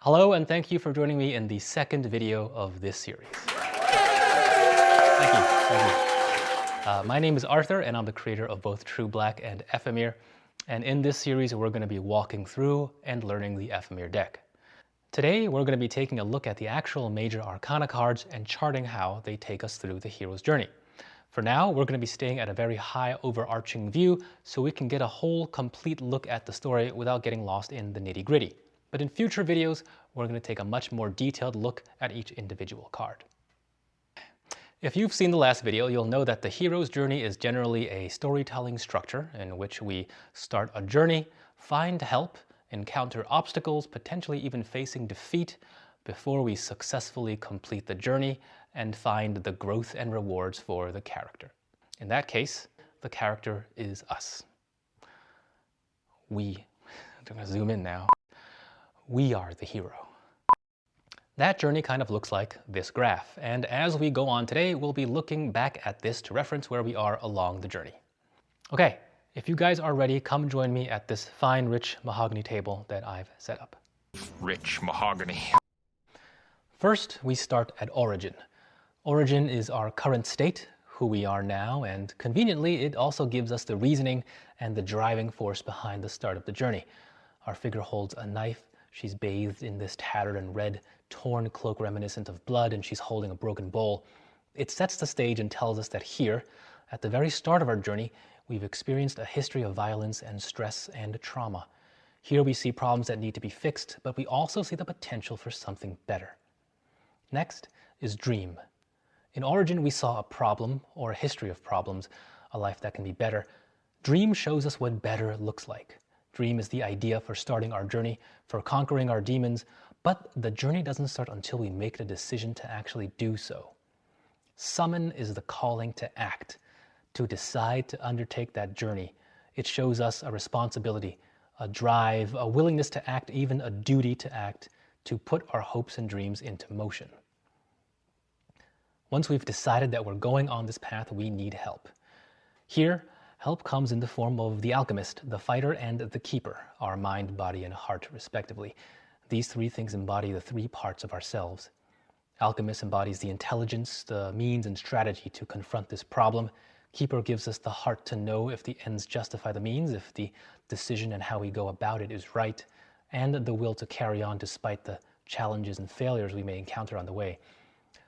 Hello, and thank you for joining me in the second video of this series. Thank you. My name is Arthur, and I'm the creator of both True Black and Ephemere. And in this series, we're going to be walking through and learning the Ephemere deck. Today, we're going to be taking a look at the actual Major Arcana cards and charting how they take us through the hero's journey. For now, we're going to be staying at a very high overarching view so we can get a whole complete look at the story without getting lost in the nitty-gritty. But in future videos, we're going to take a much more detailed look at each individual card. If you've seen the last video, you'll know that the hero's journey is generally a storytelling structure in which we start a journey, find help, encounter obstacles, potentially even facing defeat, before we successfully complete the journey and find the growth and rewards for the character. In that case, the character is us. I'm going to zoom in now. We are the hero. That journey kind of looks like this graph, and as we go on today, we'll be looking back at this to reference where we are along the journey. Okay, if you guys are ready, come join me at this fine, rich mahogany table that I've set up. Rich mahogany. First, we start at origin. Origin is our current state, who we are now, and conveniently, it also gives us the reasoning and the driving force behind the start of the journey. Our figure holds a knife. She's bathed in this tattered and red, torn cloak reminiscent of blood, and she's holding a broken bowl. It sets the stage and tells us that here, at the very start of our journey, we've experienced a history of violence and stress and trauma. Here we see problems that need to be fixed, but we also see the potential for something better. Next is dream. In origin, we saw a problem or a history of problems, a life that can be better. Dream shows us what better looks like. Dream is the idea for starting our journey, for conquering our demons, but the journey doesn't start until we make the decision to actually do so. Summon is the calling to act, to decide to undertake that journey. It shows us a responsibility, a drive, a willingness to act, even a duty to act, to put our hopes and dreams into motion. Once we've decided that we're going on this path, we need help. Here, help comes in the form of the alchemist, the fighter, and the keeper, our mind, body, and heart, respectively. These three things embody the three parts of ourselves. Alchemist embodies the intelligence, the means, and strategy to confront this problem. Keeper gives us the heart to know if the ends justify the means, if the decision and how we go about it is right, and the will to carry on despite the challenges and failures we may encounter on the way.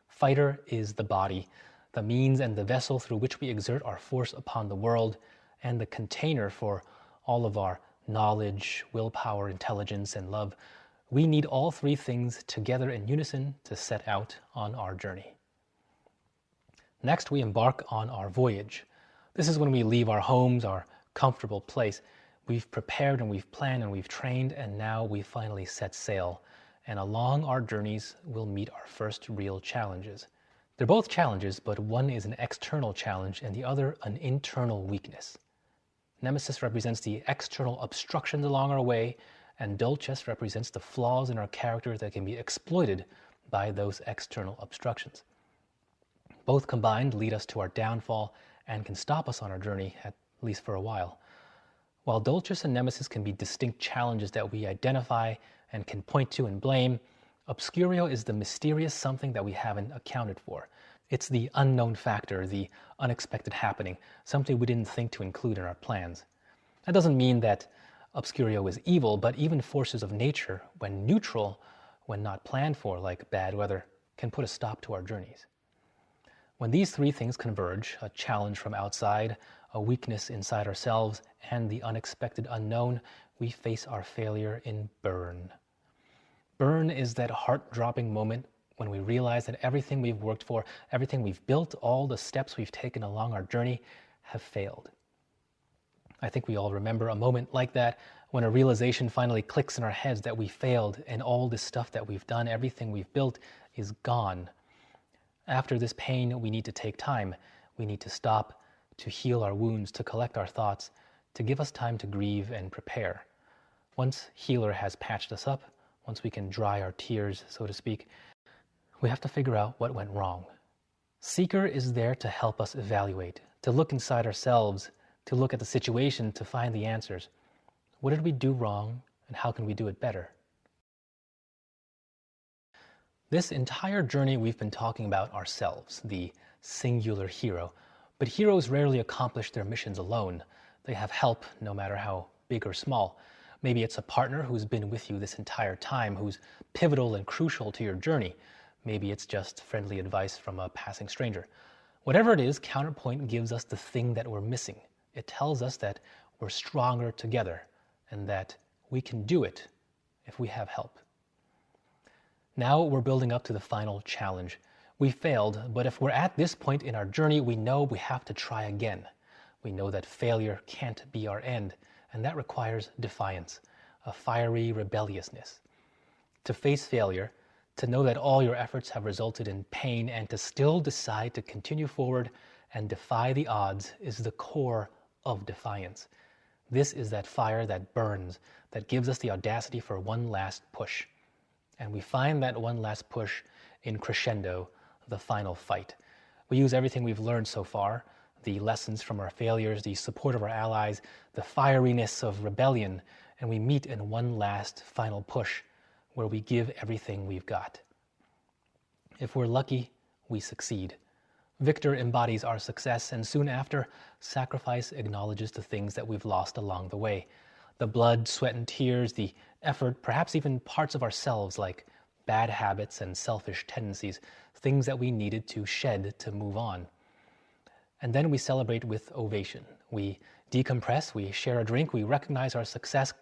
Fighter is the body, the means and the vessel through which we exert our force upon the world, and the container for all of our knowledge, willpower, intelligence, and love. We need all three things together in unison to set out on our journey. Next, we embark on our voyage. This is when we leave our homes, our comfortable place. We've prepared and we've planned and we've trained, and now we finally set sail. And along our journeys, we'll meet our first real challenges. They're both challenges, but one is an external challenge and the other an internal weakness. Nemesis represents the external obstructions along our way, and Dulces represents the flaws in our character that can be exploited by those external obstructions. Both combined lead us to our downfall and can stop us on our journey, at least for a while. While Dulces and Nemesis can be distinct challenges that we identify and can point to and blame, Obscurio is the mysterious something that we haven't accounted for. It's the unknown factor, the unexpected happening, something we didn't think to include in our plans. That doesn't mean that Obscurio is evil, but even forces of nature, when neutral, when not planned for, like bad weather, can put a stop to our journeys. When these three things converge, a challenge from outside, a weakness inside ourselves, and the unexpected unknown, we face our failure in burn. Burn is that heart-dropping moment when we realize that everything we've worked for, everything we've built, all the steps we've taken along our journey have failed. I think we all remember a moment like that when a realization finally clicks in our heads that we failed and all this stuff that we've done, everything we've built is gone. After this pain, we need to take time. We need to stop, to heal our wounds, to collect our thoughts, to give us time to grieve and prepare. Once Healer has patched us up, once we can dry our tears, so to speak, we have to figure out what went wrong. Seeker is there to help us evaluate, to look inside ourselves, to look at the situation, to find the answers. What did we do wrong, and how can we do it better? This entire journey we've been talking about ourselves, the singular hero. But heroes rarely accomplish their missions alone. They have help, no matter how big or small. Maybe it's a partner who's been with you this entire time, who's pivotal and crucial to your journey. Maybe it's just friendly advice from a passing stranger. Whatever it is, Counterpoint gives us the thing that we're missing. It tells us that we're stronger together and that we can do it if we have help. Now we're building up to the final challenge. We failed, but if we're at this point in our journey, we know we have to try again. We know that failure can't be our end, and that requires defiance, a fiery rebelliousness. To face failure, to know that all your efforts have resulted in pain, and to still decide to continue forward and defy the odds is the core of defiance. This is that fire that burns, that gives us the audacity for one last push. And we find that one last push in Crescendo, the final fight. We use everything we've learned so far, the lessons from our failures, the support of our allies, the fieriness of rebellion, and we meet in one last final push where we give everything we've got. If we're lucky, we succeed. Victor embodies our success, and soon after, sacrifice acknowledges the things that we've lost along the way. The blood, sweat, and tears, the effort, perhaps even parts of ourselves like bad habits and selfish tendencies, things that we needed to shed to move on. And then we celebrate with ovation. We decompress, we share a drink, we recognize our success.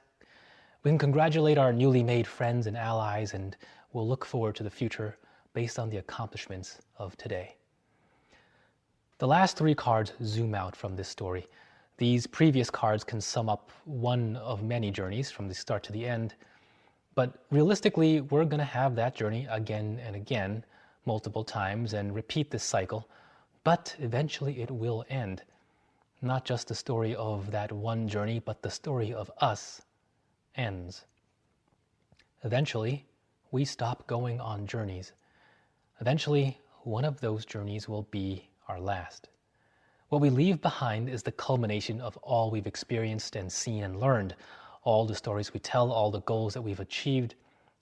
We can congratulate our newly made friends and allies, and we'll look forward to the future based on the accomplishments of today. The last three cards zoom out from this story. These previous cards can sum up one of many journeys from the start to the end, but realistically, we're going to have that journey again and again, multiple times, and repeat this cycle, but eventually it will end. Not just the story of that one journey, but the story of us ends. Eventually, we stop going on journeys. Eventually, one of those journeys will be our last. What we leave behind is the culmination of all we've experienced and seen and learned, all the stories we tell, all the goals that we've achieved.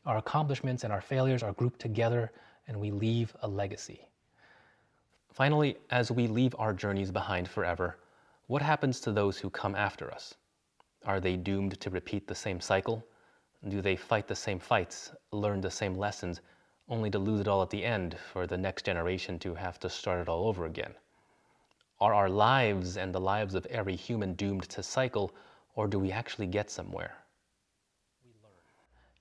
Our accomplishments and our failures are grouped together, and we leave a legacy. Finally, as we leave our journeys behind forever, what happens to those who come after us? Are they doomed to repeat the same cycle? Do they fight the same fights, learn the same lessons, only to lose it all at the end for the next generation to have to start it all over again? Are our lives and the lives of every human doomed to cycle, or do we actually get somewhere?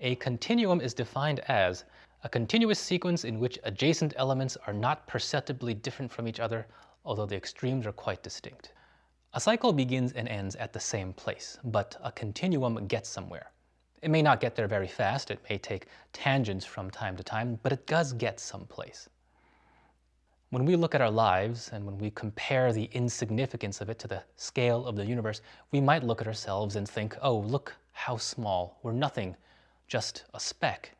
A continuum is defined as a continuous sequence in which adjacent elements are not perceptibly different from each other, although the extremes are quite distinct. A cycle begins and ends at the same place, but a continuum gets somewhere. It may not get there very fast, it may take tangents from time to time, but it does get someplace. When we look at our lives and when we compare the insignificance of it to the scale of the universe, we might look at ourselves and think, oh, look how small, we're nothing, just a speck.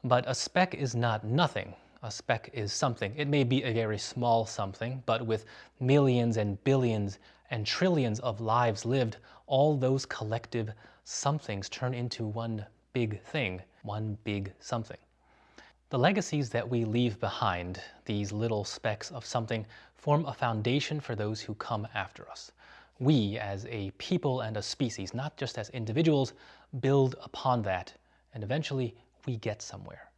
But a speck is not nothing. A speck is something. It may be a very small something, but with millions and billions and trillions of lives lived, all those collective somethings turn into one big thing, one big something. The legacies that we leave behind, these little specks of something, form a foundation for those who come after us. We, as a people and a species, not just as individuals, build upon that, and eventually we get somewhere.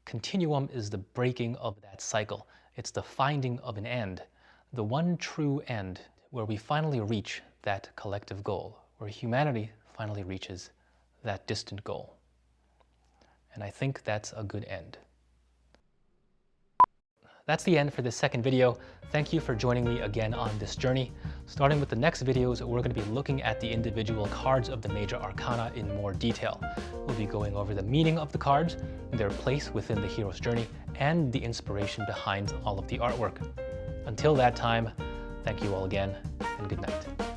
Continuum is the breaking of that cycle. It's the finding of an end, the one true end where we finally reach that collective goal, where humanity finally reaches that distant goal. And I think that's a good end. That's the end for this second video. Thank you for joining me again on this journey. Starting with the next videos, we're going to be looking at the individual cards of the Major Arcana in more detail. We'll be going over the meaning of the cards, their place within the hero's journey, and the inspiration behind all of the artwork. Until that time, thank you all again, and good night.